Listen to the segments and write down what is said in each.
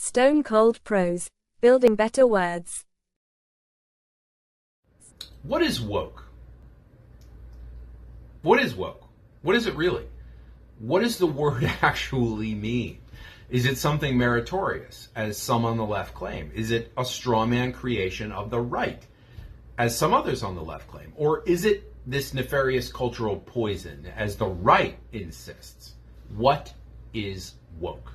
Stone Cold Prose, building better words. What is woke? What is woke? What is it really? What does the word actually mean? Is it something meritorious, as some on the left claim? Is it a straw man creation of the right, as some others on the left claim? Or is it this nefarious cultural poison, as the right insists? What is woke?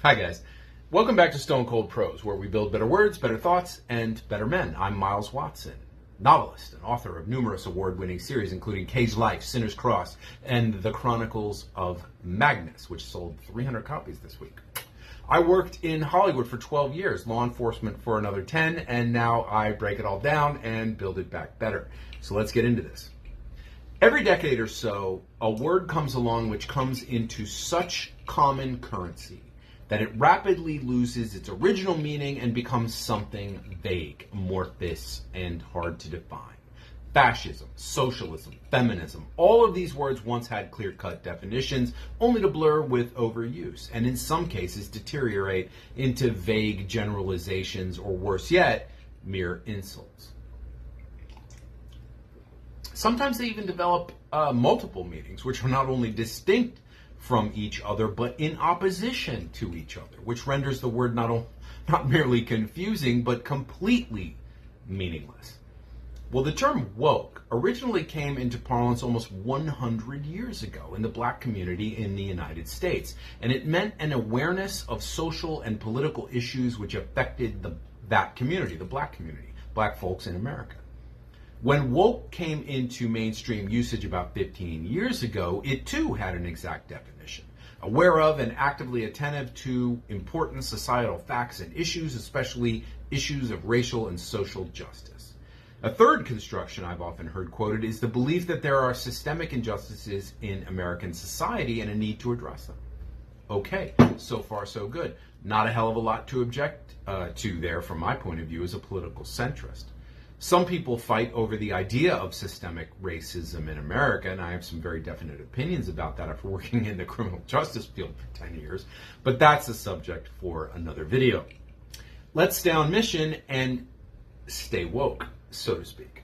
Hi guys, welcome back to Stone Cold Prose, where we build better words, better thoughts, and better men. I'm Miles Watson, novelist and author of numerous award-winning series, including Cage Life, Sinner's Cross, and The Chronicles of Magnus, which sold 300 copies this week. I worked in Hollywood for 12 years, law enforcement for another 10, and now I break it all down and build it back better. So let's get into this. Every decade or so, a word comes along which comes into such common currency that it rapidly loses its original meaning and becomes something vague, amorphous, and hard to define. Fascism, socialism, feminism, all of these words once had clear-cut definitions, only to blur with overuse, and in some cases deteriorate into vague generalizations, or worse yet, mere insults. Sometimes they even develop multiple meanings, which are not only distinct from each other, but in opposition to each other, which renders the word not merely confusing, but completely meaningless. Well, the term woke originally came into parlance almost 100 years ago in the black community in the United States, and it meant an awareness of social and political issues which affected that community, the black community, black folks in America. When woke came into mainstream usage about 15 years ago, it too had an exact definition. Aware of and actively attentive to important societal facts and issues, especially issues of racial and social justice. A third construction I've often heard quoted is the belief that there are systemic injustices in American society and a need to address them. Okay, so far so good. Not a hell of a lot to object to there from my point of view as a political centrist. Some people fight over the idea of systemic racism in America, and I have some very definite opinions about that after working in the criminal justice field for 10 years, but that's a subject for another video. Let's stay on mission and stay woke, so to speak.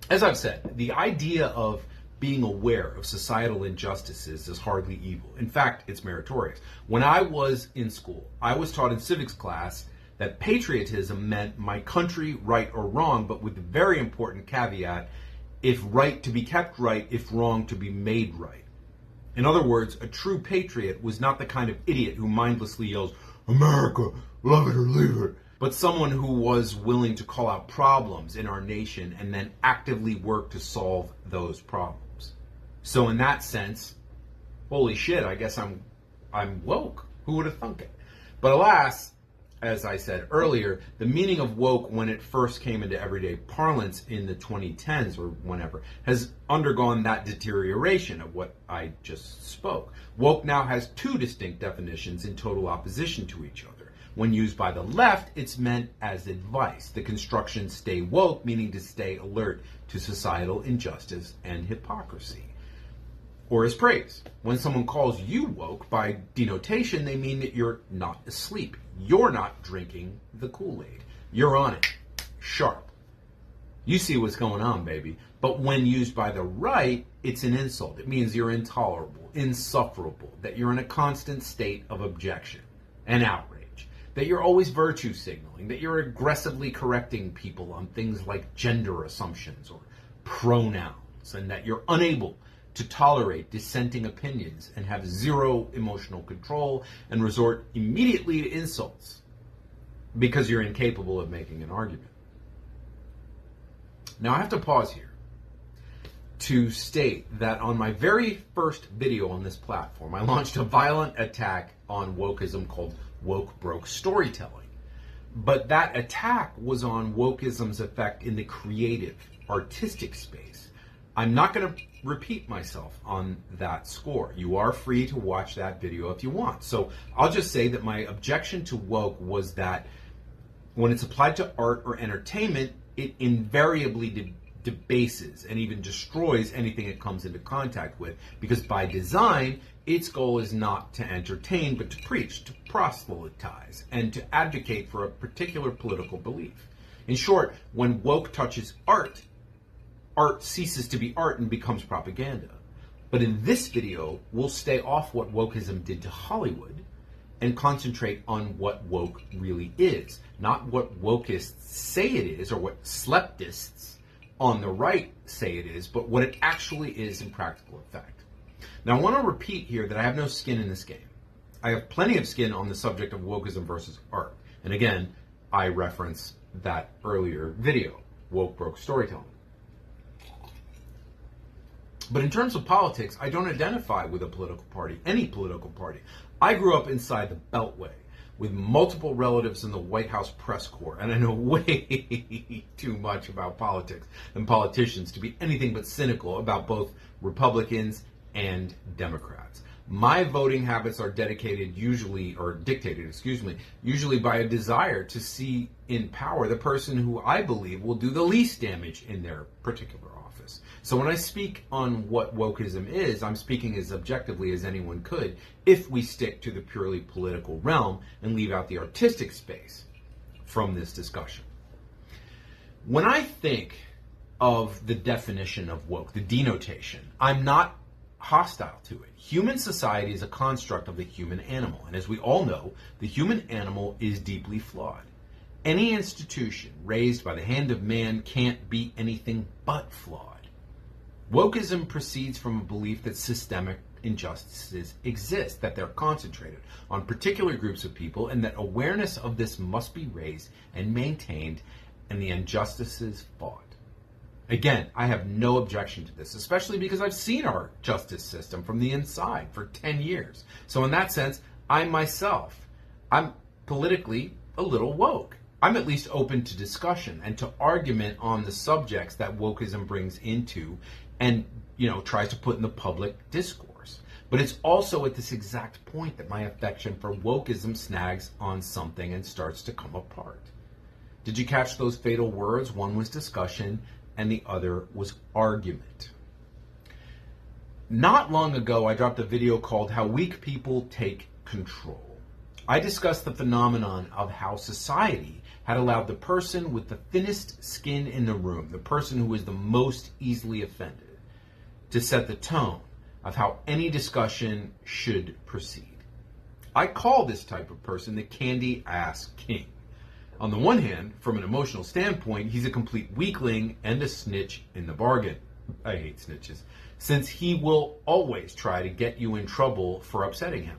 As I've said, the idea of being aware of societal injustices is hardly evil. In fact, it's meritorious. When I was in school, I was taught in civics class that patriotism meant my country, right or wrong, but with the very important caveat, if right to be kept right, if wrong to be made right. In other words, a true patriot was not the kind of idiot who mindlessly yells, "America, love it or leave it," but someone who was willing to call out problems in our nation and then actively work to solve those problems. So in that sense, holy shit, I guess I'm woke. Who would have thunk it? But alas, as I said earlier, the meaning of woke when it first came into everyday parlance in the 2010s or whenever has undergone that deterioration of what I just spoke. Woke now has two distinct definitions in total opposition to each other. When used by the left, it's meant as advice. The construction stay woke, meaning to stay alert to societal injustice and hypocrisy. Or as praise. When someone calls you woke, by denotation, they mean that you're not asleep. You're not drinking the Kool-Aid. You're on it. Sharp. You see what's going on, baby. But when used by the right, it's an insult. It means you're intolerable, insufferable, that you're in a constant state of objection and outrage, that you're always virtue signaling, that you're aggressively correcting people on things like gender assumptions or pronouns, and that you're unable to tolerate dissenting opinions and have zero emotional control and resort immediately to insults because you're incapable of making an argument. Now I have to pause here to state that on my very first video on this platform, I launched a violent attack on wokeism called woke broke storytelling. But that attack was on wokeism's effect in the creative, artistic space. I'm not going to repeat myself on that score. You are free to watch that video if you want. So I'll just say that my objection to woke was that when it's applied to art or entertainment, it invariably debases and even destroys anything it comes into contact with, because by design, its goal is not to entertain, but to preach, to proselytize, and to advocate for a particular political belief. In short, when woke touches art, art ceases to be art and becomes propaganda. But in this video, we'll stay off what wokeism did to Hollywood and concentrate on what woke really is. Not what wokeists say it is or what sleptists on the right say it is, but what it actually is in practical effect. Now, I want to repeat here that I have no skin in this game. I have plenty of skin on the subject of wokeism versus art. And again, I reference that earlier video, Woke Broke Storytelling. But in terms of politics, I don't identify with a political party, any political party. I grew up inside the Beltway with multiple relatives in the White House press corps, and I know way too much about politics and politicians to be anything but cynical about both Republicans and Democrats. My voting habits are dictated usually by a desire to see in power the person who I believe will do the least damage in their particular office. So when I speak on what wokeism is, I'm speaking as objectively as anyone could if we stick to the purely political realm and leave out the artistic space from this discussion. When I think of the definition of woke, the denotation, I'm not hostile to it. Human society is a construct of the human animal, and as we all know, the human animal is deeply flawed. Any institution raised by the hand of man can't be anything but flawed. Wokeism proceeds from a belief that systemic injustices exist, that they're concentrated on particular groups of people, and that awareness of this must be raised and maintained, and the injustices fought. Again, I have no objection to this, especially because I've seen our justice system from the inside for 10 years. So in that sense, I'm politically a little woke. I'm at least open to discussion and to argument on the subjects that wokeism brings into and, tries to put in the public discourse. But it's also at this exact point that my affection for wokeism snags on something and starts to come apart. Did you catch those fatal words? One was discussion and the other was argument. Not long ago, I dropped a video called How Weak People Take Control. I discussed the phenomenon of how society had allowed the person with the thinnest skin in the room, the person who was the most easily offended, to set the tone of how any discussion should proceed. I call this type of person the candy ass king. On the one hand, from an emotional standpoint, he's a complete weakling and a snitch in the bargain. I hate snitches, since he will always try to get you in trouble for upsetting him.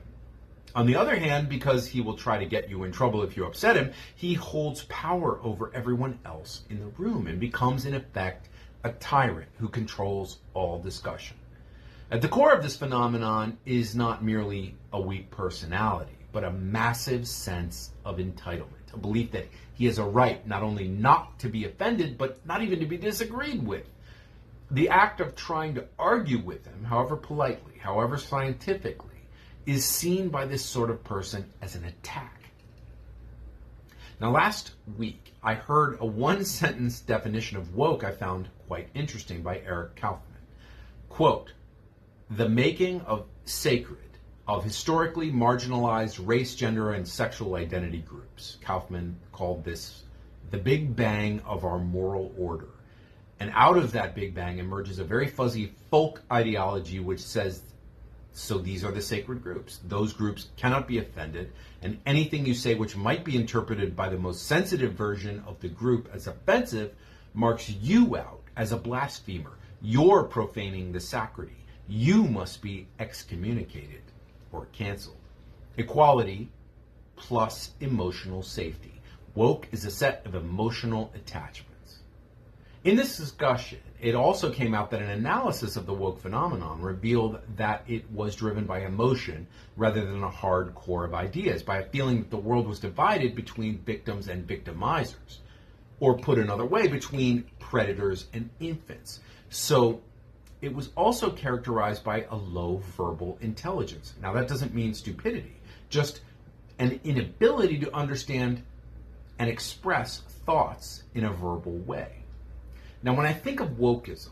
On the other hand, because he will try to get you in trouble if you upset him, he holds power over everyone else in the room and becomes, in effect, a tyrant who controls all discussion. At the core of this phenomenon is not merely a weak personality, but a massive sense of entitlement. A belief that he has a right not only not to be offended, but not even to be disagreed with. The act of trying to argue with him, however politely, however scientifically, is seen by this sort of person as an attack. Now, last week, I heard a one-sentence definition of woke I found quite interesting by Eric Kaufman. Quote, "The making of sacred of historically marginalized race, gender, and sexual identity groups." Kaufman called this the Big Bang of our moral order. And out of that Big Bang emerges a very fuzzy folk ideology which says, so these are the sacred groups. Those groups cannot be offended, and anything you say which might be interpreted by the most sensitive version of the group as offensive marks you out as a blasphemer. You're profaning the sacrament. You must be excommunicated or canceled. Equality plus emotional safety. Woke is a set of emotional attachments. In this discussion, it also came out that an analysis of the woke phenomenon revealed that it was driven by emotion rather than a hard core of ideas, by a feeling that the world was divided between victims and victimizers, or put another way, between predators and infants. So it was also characterized by a low verbal intelligence. Now, that doesn't mean stupidity, just an inability to understand and express thoughts in a verbal way. Now, when I think of wokeism,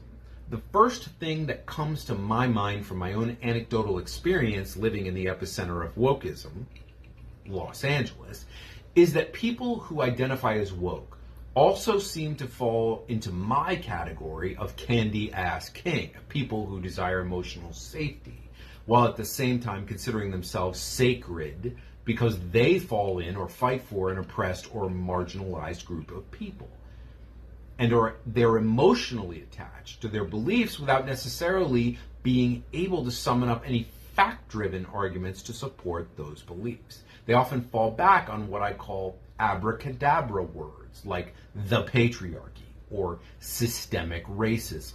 the first thing that comes to my mind from my own anecdotal experience living in the epicenter of wokeism, Los Angeles, is that people who identify as woke also seem to fall into my category of candy-ass king, people who desire emotional safety, while at the same time considering themselves sacred because they fall in or fight for an oppressed or marginalized group of people. And they're emotionally attached to their beliefs without necessarily being able to summon up any fact-driven arguments to support those beliefs. They often fall back on what I call abracadabra words, like the patriarchy or systemic racism,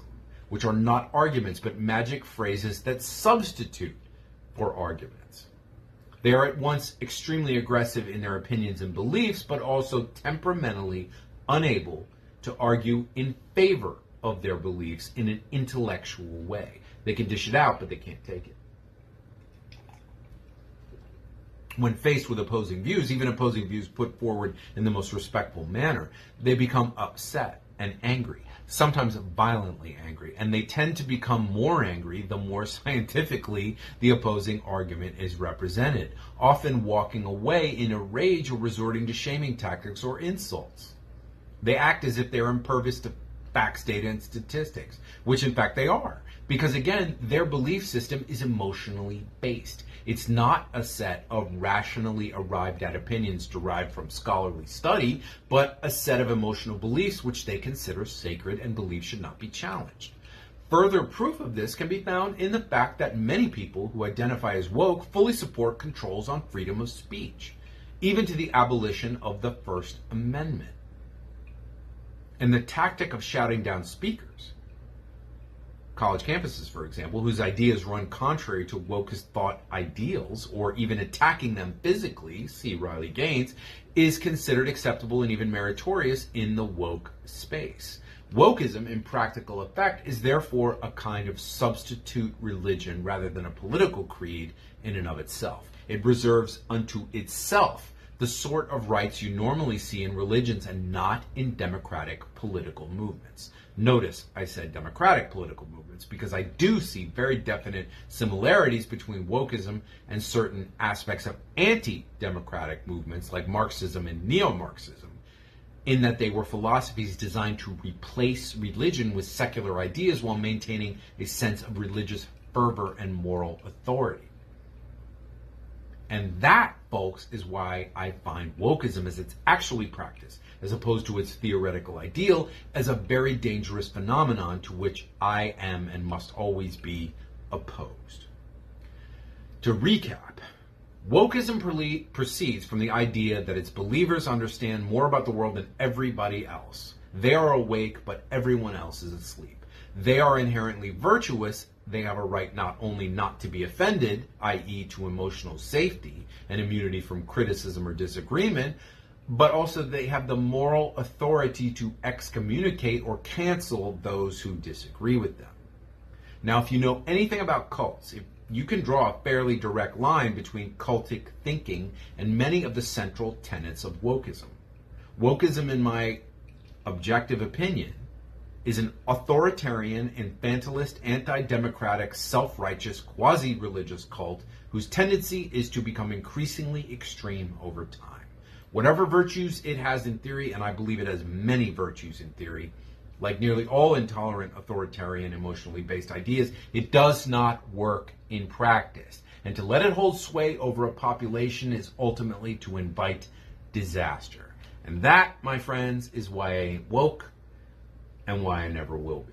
which are not arguments but magic phrases that substitute for arguments. They are at once extremely aggressive in their opinions and beliefs, but also temperamentally unable to argue in favor of their beliefs in an intellectual way. They can dish it out, but they can't take it. When faced with opposing views, even opposing views put forward in the most respectful manner, they become upset and angry, sometimes violently angry, and they tend to become more angry the more scientifically the opposing argument is represented, often walking away in a rage or resorting to shaming tactics or insults. They act as if they're impervious to facts, data, and statistics, which in fact they are, because again, their belief system is emotionally based. It's not a set of rationally arrived at opinions derived from scholarly study, but a set of emotional beliefs which they consider sacred and believe should not be challenged. Further proof of this can be found in the fact that many people who identify as woke fully support controls on freedom of speech, even to the abolition of the First Amendment. And the tactic of shouting down speakers, college campuses, for example, whose ideas run contrary to wokeist thought ideals, or even attacking them physically, see Riley Gaines, is considered acceptable and even meritorious in the woke space. Wokeism, in practical effect, is therefore a kind of substitute religion rather than a political creed in and of itself. It reserves unto itself the sort of rights you normally see in religions and not in democratic political movements. Notice I said democratic political movements because I do see very definite similarities between wokeism and certain aspects of anti-democratic movements like Marxism and neo-Marxism, in that they were philosophies designed to replace religion with secular ideas while maintaining a sense of religious fervor and moral authority. And that, folks, is why I find wokeism as it's actually practiced, as opposed to its theoretical ideal, as a very dangerous phenomenon to which I am and must always be opposed. To recap, wokeism proceeds from the idea that its believers understand more about the world than everybody else. They are awake, but everyone else is asleep. They are inherently virtuous. They have a right not only not to be offended, i.e. to emotional safety and immunity from criticism or disagreement, but also they have the moral authority to excommunicate or cancel those who disagree with them. Now, if you know anything about cults, you can draw a fairly direct line between cultic thinking and many of the central tenets of wokeism. Wokeism, in my objective opinion, is an authoritarian, infantilist, anti-democratic, self-righteous, quasi-religious cult whose tendency is to become increasingly extreme over time. Whatever virtues it has in theory, and I believe it has many virtues in theory, like nearly all intolerant, authoritarian, emotionally based ideas, it does not work in practice. And to let it hold sway over a population is ultimately to invite disaster. And that, my friends, is why I ain't woke, and why I never will be.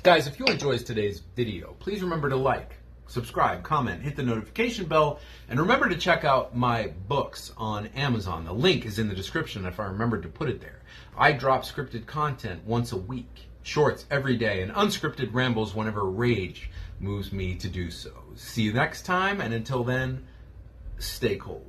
Guys, if you enjoyed today's video, please remember to like, subscribe, comment, hit the notification bell, and remember to check out my books on Amazon. The link is in the description if I remembered to put it there. I drop scripted content once a week, shorts every day, and unscripted rambles whenever rage moves me to do so. See you next time, and until then, stay cold.